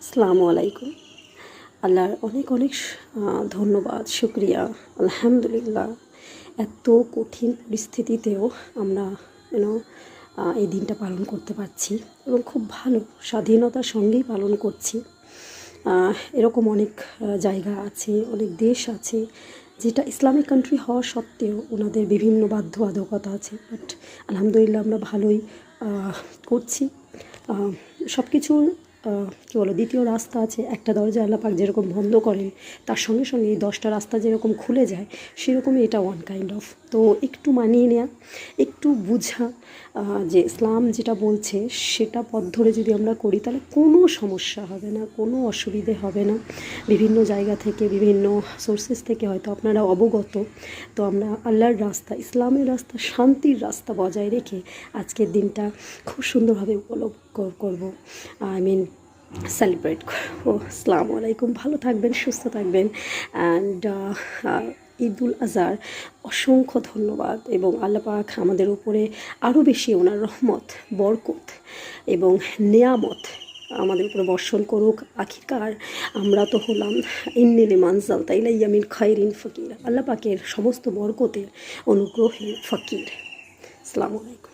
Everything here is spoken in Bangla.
আসসালামু আলাইকুম। আল্লাহর অনেক অনেক ধন্যবাদ, শুকরিয়া, আলহামদুলিল্লাহ। এত কঠিন পরিস্থিতিতেও আমরা ইউনো এই দিনটা পালন করতে পারছি এবং খুব ভালো স্বাধীনতার সঙ্গেই পালন করছি। এরকম অনেক জায়গা আছে, অনেক দেশ আছে যেটা ইসলামিক কান্ট্রি হওয়া সত্ত্বেও ওনাদের বিভিন্ন বাধ্যবাধকতা আছে, বাট আলহামদুলিল্লাহ আমরা ভালোই করছি। সব কিছুর কী বলো, দ্বিতীয় রাস্তা আছে। একটা দরজা আল্লাহ পাক যেরকম বন্ধ করেন, তার সঙ্গে সঙ্গে এই 10টা রাস্তা যেরকম খুলে যায়, সেরকমই এটা ওয়ান কাইন্ড অফ। তো একটু মানিয়ে নেওয়া, একটু বুঝা যে ইসলাম যেটা বলছে সেটা পথ ধরে যদি আমরা করি তাহলে কোনো সমস্যা হবে না, কোনো অসুবিধে হবে না। বিভিন্ন জায়গা থেকে, বিভিন্ন সোর্সেস থেকে হয়তো আপনারা অবগত। তো আমরা আল্লাহর রাস্তা, ইসলামের রাস্তা, শান্তির রাস্তা বজায় রেখে আজকের দিনটা খুব সুন্দরভাবে উপলব্ধ করব, সেলিব্রেট করবো। আসসালামু আলাইকুম। ভালো থাকবেন, সুস্থ থাকবেন। অ্যান্ড ঈদুল আজহার অসংখ্য ধন্যবাদ এবং আল্লাহ পাক আমাদের উপরে আরও বেশি ওনার রহমত, বরকত এবং নেয়ামত আমাদের উপরে বর্ষণ করুক। আখিরকার আমরা তো হলাম ইন্নিলি মানজাল তাইলাইয়া মিন খায়রিন ফকির, আল্লাহ পাকের সমস্ত বরকতের অনুগ্রহের ফকির। আসসালামু আলাইকুম।